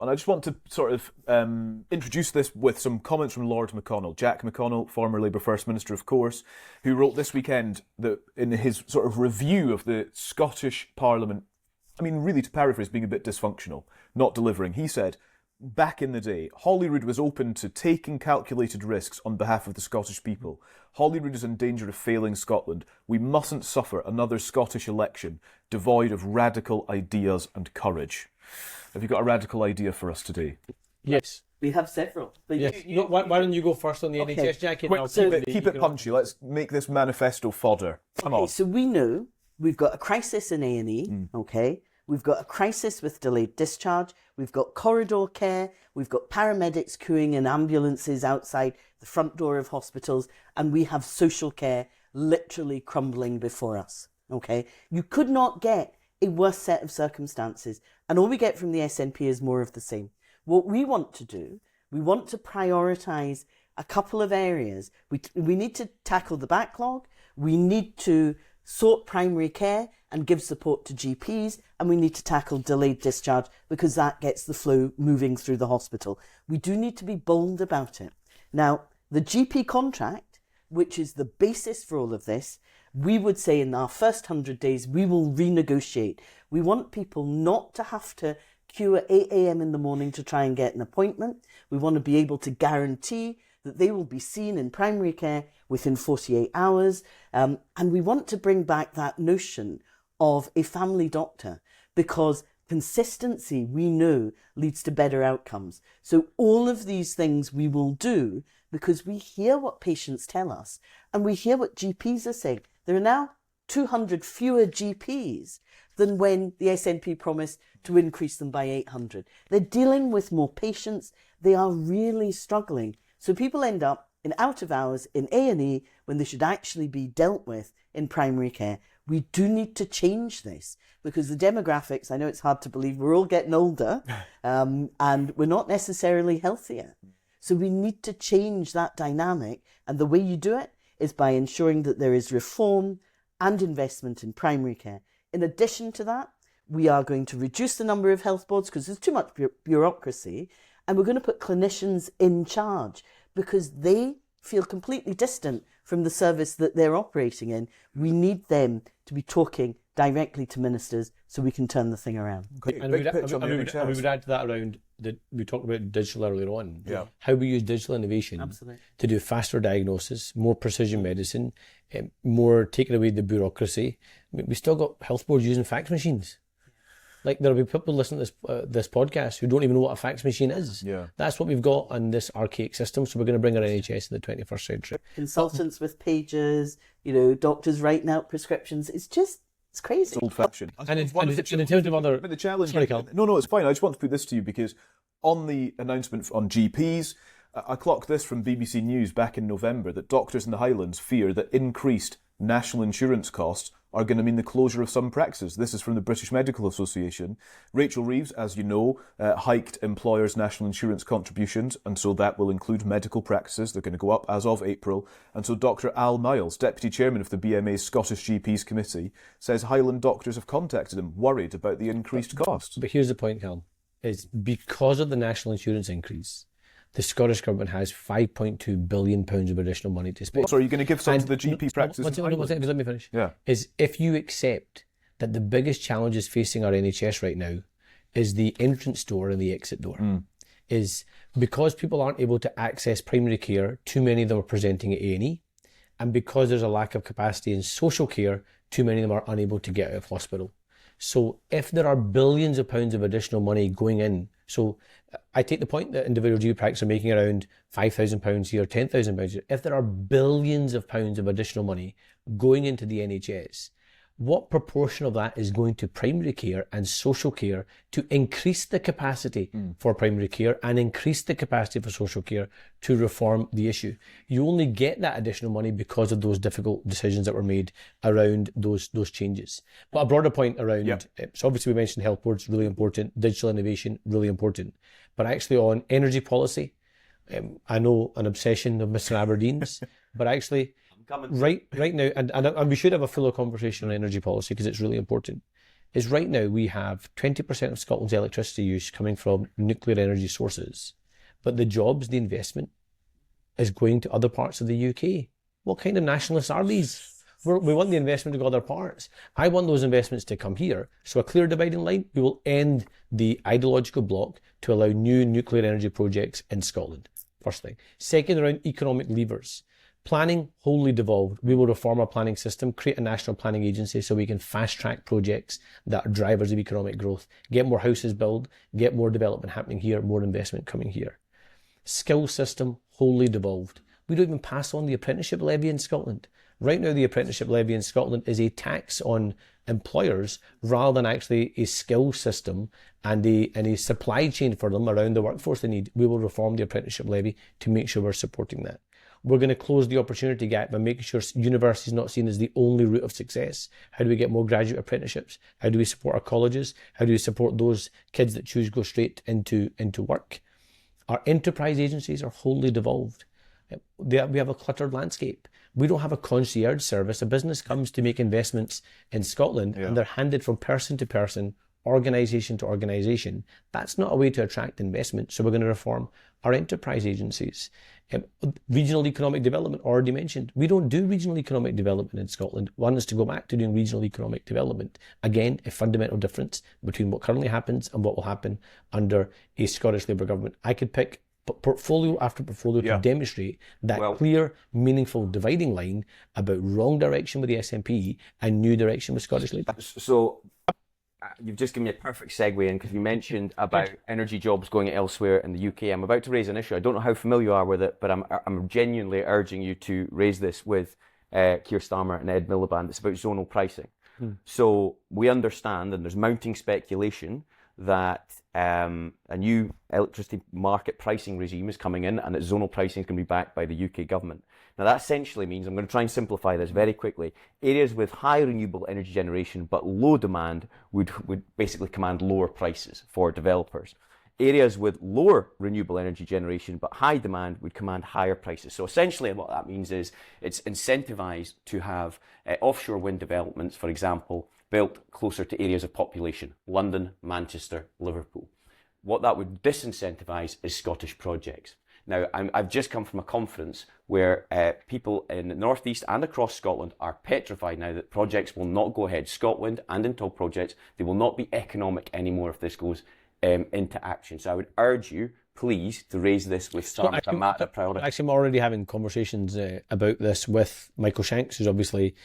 And I just want to sort of introduce this with some comments from Lord Macdonald, Jack Macdonald, former Labour First Minister, of course, who wrote this weekend that in his sort of review of the Scottish Parliament, I mean, really to paraphrase, being a bit dysfunctional, not delivering, he said, back in the day, Holyrood was open to taking calculated risks on behalf of the Scottish people. Holyrood is in danger of failing Scotland. We mustn't suffer another Scottish election devoid of radical ideas and courage. Have you got a radical idea for us today? Yes. We have several. Yes. Why don't you go first on the NHS, Jackie? Keep it punchy. Let's make this manifesto fodder. Come on. So we know we've got a crisis in A&E, okay? We've got a crisis with delayed discharge. We've got corridor care. We've got paramedics queuing in ambulances outside the front door of hospitals. And we have social care literally crumbling before us, okay? You could not get a worse set of circumstances. And all we get from the SNP is more of the same. What we want to do, we want to prioritise a couple of areas. We need to tackle the backlog. We need to sort primary care and give support to GPs. And we need to tackle delayed discharge because that gets the flow moving through the hospital. We do need to be bold about it. Now, the GP contract, which is the basis for all of this, we would say in our first 100 days, we will renegotiate. We want people not to have to queue at 8 a.m. in the morning to try and get an appointment. We want to be able to guarantee that they will be seen in primary care within 48 hours. And we want to bring back that notion of a family doctor because consistency, we know, leads to better outcomes. So all of these things we will do because we hear what patients tell us and we hear what GPs are saying. There are now 200 fewer GPs than when the SNP promised to increase them by 800. They're dealing with more patients. They are really struggling. So people end up in out of hours in A&E when they should actually be dealt with in primary care. We do need to change this because the demographics, I know it's hard to believe, we're all getting older and we're not necessarily healthier. So we need to change that dynamic. And the way you do it is by ensuring that there is reform and investment in primary care. In addition to that, we are going to reduce the number of health boards because there's too much bureaucracy, and we're going to put clinicians in charge because they feel completely distant from the service that they're operating in. We need them to be talking directly to ministers so we can turn the thing around. And we would add to that around that we talked about digital earlier on. Yeah. How we use digital innovation to do faster diagnosis, more precision medicine, more taking away the bureaucracy. I mean, we still got health boards using fax machines. Like there'll be people listening to this podcast who don't even know what a fax machine is. Yeah. That's what we've got on this archaic system. So we're going to bring our NHS in the 21st century. Consultants with pages, doctors writing out prescriptions. It's crazy. It's old-fashioned. And in terms of other... The challenge... Sorry, Calum. No, it's fine. I just want to put this to you because on the announcement on GPs, I clocked this from BBC News back in November that doctors in the Highlands fear that increased national insurance costs are going to mean the closure of some practices. This is from the British Medical Association. Rachel Reeves, as you know, hiked employers' national insurance contributions, and so that will include medical practices. They're going to go up as of April. And so Dr Al Miles, Deputy Chairman of the BMA's Scottish GPs Committee, says Highland doctors have contacted him, worried about the increased costs. But here's the point, Calum, is because of the national insurance increase, the Scottish Government has £5.2 billion of additional money to spend. So are you going to give some to the GP practices? Let me finish. Yeah. Is if you accept that the biggest challenges facing our NHS right now is the entrance door and the exit door. Is because people aren't able to access primary care, too many of them are presenting at A&E, and because there's a lack of capacity in social care, too many of them are unable to get out of hospital. So if there are billions of pounds of additional money going in, so I take the point that individual GP practices are making around £5,000 here, £10,000 here. If there are billions of pounds of additional money going into the NHS, what proportion of that is going to primary care and social care to increase the capacity for primary care and increase the capacity for social care to reform the issue? You only get that additional money because of those difficult decisions that were made around those changes. But a broader point around, so obviously we mentioned health boards, really important, digital innovation, really important. But actually on energy policy, I know an obsession of Mr Aberdein, but actually right now, and we should have a fuller conversation on energy policy because it's really important. is right now we have 20% of Scotland's electricity use coming from nuclear energy sources, but the jobs, the investment is going to other parts of the UK. What kind of nationalists are these? We want the investment to go other parts. I want those investments to come here. So a clear dividing line, we will end the ideological block to allow new nuclear energy projects in Scotland. First thing. Second, around economic levers. Planning, wholly devolved. We will reform our planning system, create a national planning agency so we can fast track projects that are drivers of economic growth, get more houses built, get more development happening here, more investment coming here. Skills system, wholly devolved. We don't even pass on the apprenticeship levy in Scotland. Right now, the apprenticeship levy in Scotland is a tax on employers rather than actually a skill system and a supply chain for them around the workforce they need. We will reform the apprenticeship levy to make sure we're supporting that. We're going to close the opportunity gap by making sure university is not seen as the only route of success. How do we get more graduate apprenticeships? How do we support our colleges? How do we support those kids that choose to go straight into work? Our enterprise agencies are wholly devolved. We have a cluttered landscape. We don't have a concierge service. A business comes to make investments in Scotland and they're handed from person to person, organisation to organisation. That's not a way to attract investment. So we're going to reform our enterprise agencies. Regional economic development, already mentioned. We don't do regional economic development in Scotland. One is to go back to doing regional economic development. Again, a fundamental difference between what currently happens and what will happen under a Scottish Labour government. I could pick portfolio after portfolio to demonstrate that clear, meaningful dividing line about wrong direction with the SNP and new direction with Scottish Labour. So you've just given me a perfect segue in because you mentioned about energy jobs going elsewhere in the UK. I'm about to raise an issue. I don't know how familiar you are with it, but I'm genuinely urging you to raise this with Keir Starmer and Ed Miliband. It's about zonal pricing. So we understand, and there's mounting speculation, that a new electricity market pricing regime is coming in and that zonal pricing is going to be backed by the UK government. Now that essentially means, I'm going to try and simplify this very quickly, areas with high renewable energy generation but low demand would basically command lower prices for developers. Areas with lower renewable energy generation but high demand would command higher prices. So essentially what that means is it's incentivized to have offshore wind developments, for example, built closer to areas of population, London, Manchester, Liverpool. What that would disincentivize is Scottish projects. Now, I've just come from a conference where people in the northeast and across Scotland are petrified now that projects will not go ahead. ScotWind and Intel projects, they will not be economic anymore if this goes into action. So I would urge you, please, to raise this with some priority. Actually, I'm already having conversations about this with Michael Shanks, who's obviously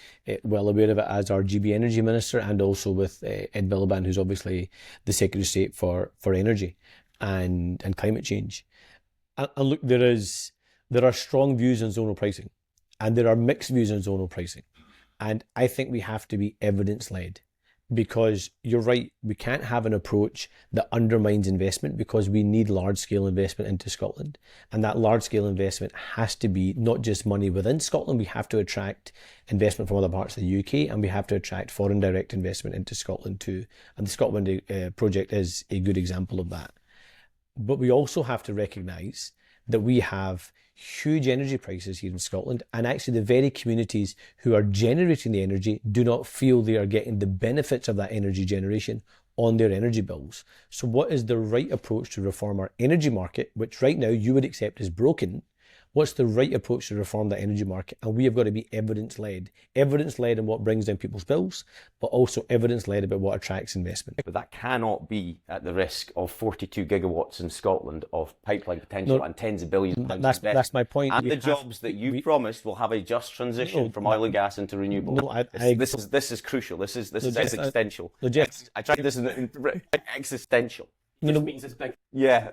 well aware of it as our GB Energy Minister, and also with Ed Miliband, who's obviously the Secretary of State for Energy and climate change. And look, there are strong views on zonal pricing, and there are mixed views on zonal pricing. And I think we have to be evidence-led. Because you're right, we can't have an approach that undermines investment, because we need large-scale investment into Scotland. And that large-scale investment has to be not just money within Scotland, we have to attract investment from other parts of the UK, and we have to attract foreign direct investment into Scotland too. And the ScotWind project is a good example of that. But we also have to recognise that we have huge energy prices here in Scotland, and actually the very communities who are generating the energy do not feel they are getting the benefits of that energy generation on their energy bills. So what is the right approach to reform our energy market, which right now you would accept is broken? What's the right approach to reform that energy market? And we have got to be evidence-led in what brings down people's bills, but also evidence-led about what attracts investment. But that cannot be at the risk of 42 gigawatts in Scotland of pipeline potential and tens of billions of pounds. That's my point. And the jobs that you promised will have a just transition from oil and gas into renewables. This is crucial. This is existential. I tried this in existential. It means it's big. Yeah.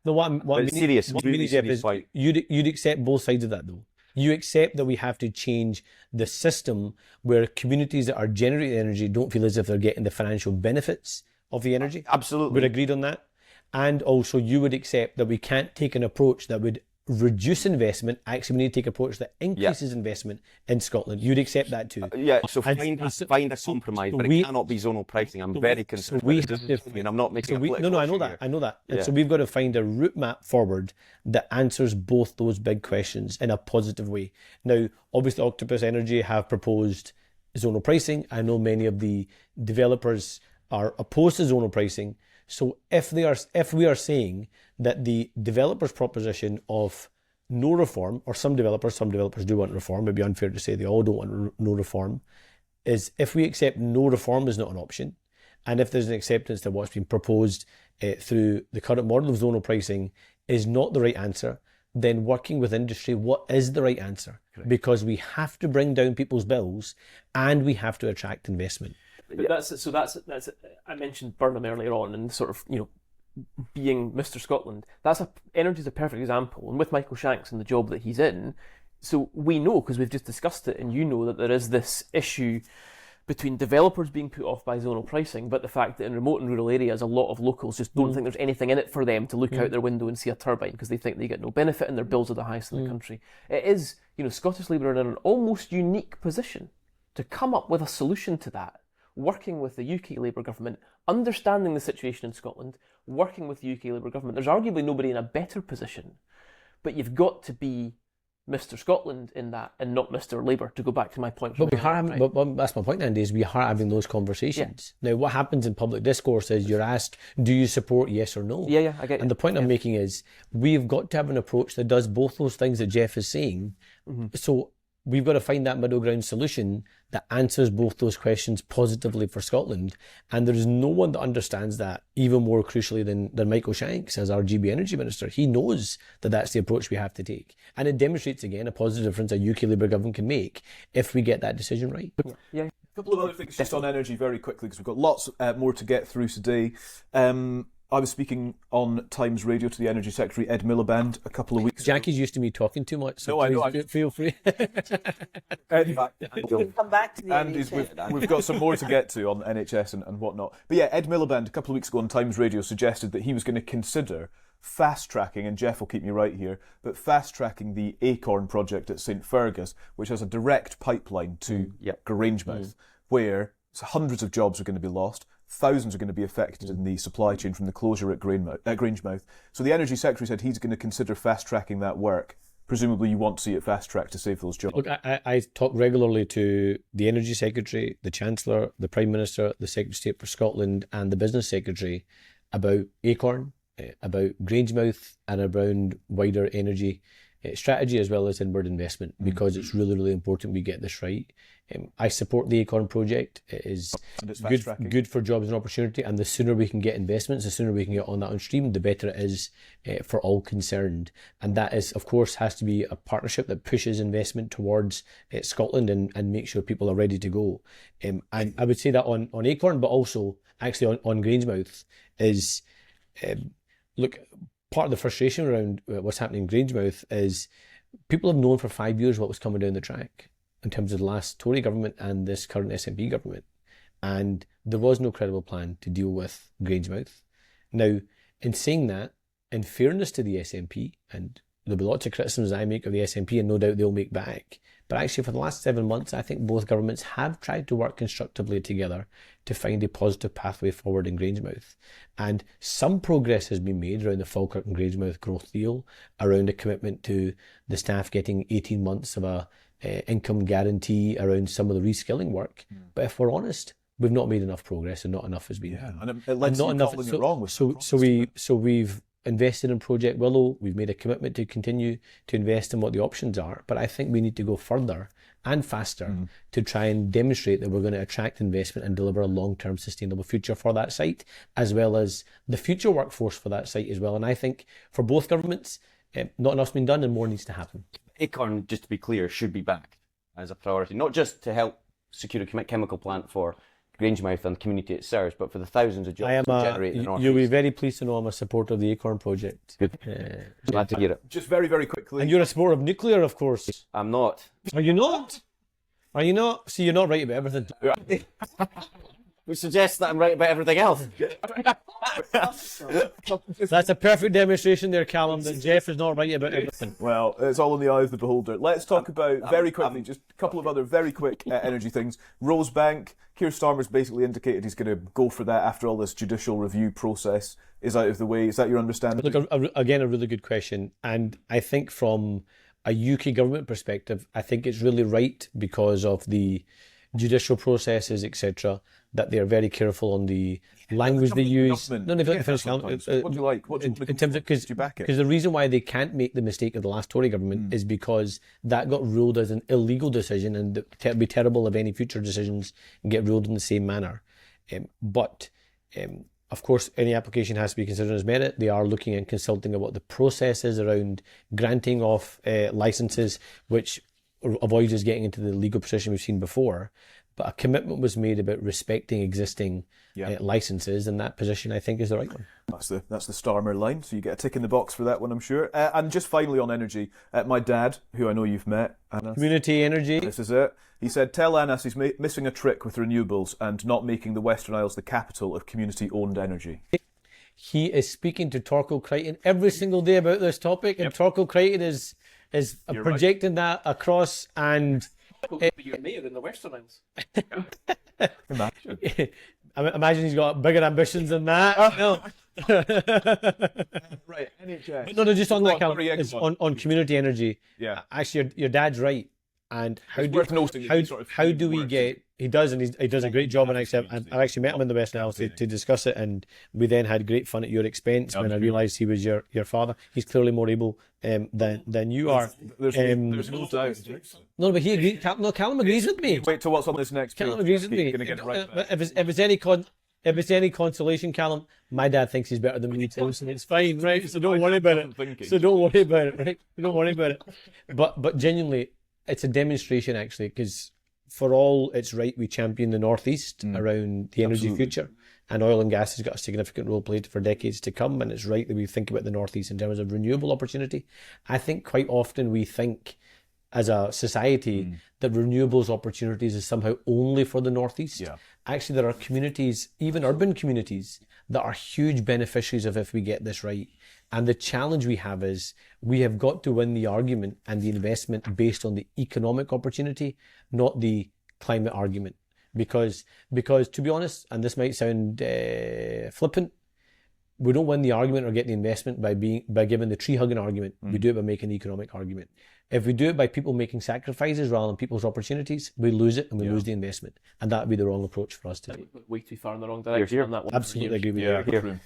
No, what I mean, serious. What I mean, Geoff, is you'd accept both sides of that, though. You accept that we have to change the system where communities that are generating energy don't feel as if they're getting the financial benefits of the energy. Absolutely. We're agreed on that. And also you would accept that we can't take an approach that would reduce investment. Actually, we need to take an approach that increases investment in Scotland. You'd accept that too. So find a compromise, but it cannot be zonal pricing. I'm very concerned. I'm not making a political No, I know that. And so we've got to find a route map forward that answers both those big questions in a positive way. Now, obviously, Octopus Energy have proposed zonal pricing. I know many of the developers are opposed to zonal pricing. So if we are saying that the developers' proposition of no reform, or some developers do want reform, it'd be unfair to say they all don't want no reform, is if we accept no reform is not an option, and if there's an acceptance that what's been proposed through the current model of zonal pricing is not the right answer, then working with industry, what is the right answer? Correct. Because we have to bring down people's bills and we have to attract investment. But that's I mentioned Burnham earlier on, and sort of, you know, being Mr. Scotland. Energy is a perfect example, and with Michael Shanks and the job that he's in, so we know, because we've just discussed it, and you know, that there is this issue between developers being put off by zonal pricing, but the fact that in remote and rural areas, a lot of locals just don't think there's anything in it for them to look out their window and see a turbine, because they think they get no benefit and their bills are the highest in the country. It is, you know, Scottish Labour are in an almost unique position to come up with a solution to that, working with the UK Labour government, understanding the situation in Scotland, working with the UK Labour government. There's arguably nobody in a better position, but you've got to be Mr. Scotland in that, and not Mr. Labour, to go back to my point. But that's my point, Andy, is we are having those conversations. Yeah. Now, what happens in public discourse is you're asked, do you support yes or no? Yeah, I get it. And the point I'm making is we've got to have an approach that does both those things that Geoff is saying. So we've got to find that middle ground solution that answers both those questions positively for Scotland. And there is no one that understands that even more crucially than Michael Shanks as our GB Energy Minister. He knows that that's the approach we have to take. And it demonstrates, again, a positive difference a UK Labour government can make if we get that decision right. Yeah. A couple of other things just on energy very quickly, because we've got lots more to get through today. I was speaking on Times Radio to the Energy Secretary, Ed Miliband, a couple of weeks ago. Jackie's used to me talking too much, so no, I know. Feel free. We'll come back to the NHS. We've got some more to get to on NHS and whatnot. But yeah, Ed Miliband, a couple of weeks ago on Times Radio, suggested that he was going to consider fast-tracking, and Geoff will keep me right here, but fast-tracking the Acorn project at St Fergus, which has a direct pipeline to Grangemouth, where hundreds of jobs are going to be lost. Thousands are going to be affected in the supply chain from the closure at Grangemouth. So the Energy Secretary said he's going to consider fast-tracking that work. Presumably you want to see it fast-tracked to save those jobs. Look, I talk regularly to the Energy Secretary, the Chancellor, the Prime Minister, the Secretary of State for Scotland and the Business Secretary about Acorn, about Grangemouth and around wider energy strategy as well as inward investment, because it's really, really important we get this right. I support the Acorn project. It is good for jobs and opportunity, and the sooner we can get investments, the sooner we can get on that on stream, the better it is for all concerned. And that is, of course, has to be a partnership that pushes investment towards Scotland and makes sure people are ready to go. And I would say that on Acorn, but also actually on Grangemouth is, look, part of the frustration around what's happening in Grangemouth is people have known for 5 years what was coming down the track in terms of the last Tory government and this current SNP government. And there was no credible plan to deal with Grangemouth. Now, in saying that, in fairness to the SNP, and there'll be lots of criticisms I make of the SNP and no doubt they'll make back, but actually for the last 7 months, I think both governments have tried to work constructively together to find a positive pathway forward in Grangemouth. And some progress has been made around the Falkirk and Grangemouth growth deal, around a commitment to the staff getting 18 months of a income guarantee around some of the reskilling work. But if we're honest, we've not made enough progress and not enough has been done. And it led to you calling it wrong with so we've invested in Project Willow. We've made a commitment to continue to invest in what the options are, but I think we need to go further and faster to try and demonstrate that we're going to attract investment and deliver a long-term sustainable future for that site, as well as the future workforce for that site as well. And I think for both governments, not enough's been done and more needs to happen. Acorn, just to be clear, should be backed as a priority, not just to help secure a chemical plant for Grangemouth and the community it serves, but for the thousands of jobs generated in the North You'll be East. very pleased to know I'm a supporter of the Acorn project. Good. Glad to hear it. Just very, very quickly. And you're a supporter of nuclear, of course. I'm not. Are you not? Are you not? See, you're not right about everything. Which suggests that I'm right about everything else. That's a perfect demonstration there, Calum, that Geoff is not right about everything. Well, it's all in the eye of the beholder. Let's talk about, very quickly, just a couple of other very quick energy things. Rosebank, Keir Starmer's basically indicated he's going to go for that after all this judicial review process is out of the way. Is that your understanding? Look, again, a really good question. And I think from a UK government perspective, I think it's really right because of the judicial processes, etc., that they are very careful on the language they use. Government. No, they've got to finish. What do you like? What do you want to in terms of do you back it? because the reason why they can't make the mistake of the last Tory government is because that got ruled as an illegal decision, and it would be terrible if any future decisions get ruled in the same manner. But of course, any application has to be considered as merit. They are looking and consulting about the processes around granting of licences, which avoids us getting into the legal position we've seen before. But a commitment was made about respecting existing licences, and that position, I think, is the right one. That's the Starmer line, so you get a tick in the box for that one, I'm sure. And just finally on energy, my dad, who I know you've met, Anas, Community energy. this is it. He said, tell Anas he's missing a trick with renewables and not making the Western Isles the capital of community-owned energy. He is speaking to Torquil Crichton every single day about this topic, and Torquil Crichton is projecting that across and... Be your mayor in the Western Isles. Imagine. Imagine he's got bigger ambitions than that. No. Right, NHS. No, just on that, Calum, sorry, it's on community energy. Yeah. Actually, your dad's right. And It's worth noting that he sort of how do we works get? He does, and he does a great job. And actually, I've actually met him in the Western Isles to discuss it, and we then had great fun at your expense when I realised he was your father. He's clearly more able than you are. There's no doubt. No, but he agrees. Calum agrees with me. Wait till what's on this next Calum page. agrees with me. You're gonna get it right back. If it's any consolation, Calum, my dad thinks he's better than me too, so it's fine, right? So don't worry about it. So don't worry about it, right? Don't worry about it. But genuinely, it's a demonstration actually, because for all it's right we champion the Northeast around the energy future, and oil and gas has got a significant role played for decades to come, and it's right that we think about the Northeast in terms of renewable opportunity. I think quite often we think as a society that renewables opportunities is somehow only for the Northeast. Yeah. Actually, there are communities, even urban communities, that are huge beneficiaries of if we get this right. And the challenge we have is we have got to win the argument and the investment based on the economic opportunity, not the climate argument. Because to be honest, and this might sound flippant, we don't win the argument or get the investment by giving the tree hugging argument. We do it by making the economic argument. If we do it by people making sacrifices rather than people's opportunities, we lose it and we lose the investment. And that would be the wrong approach for us to do. Way too far in the wrong direction on that one. Absolutely agree with you. Yeah,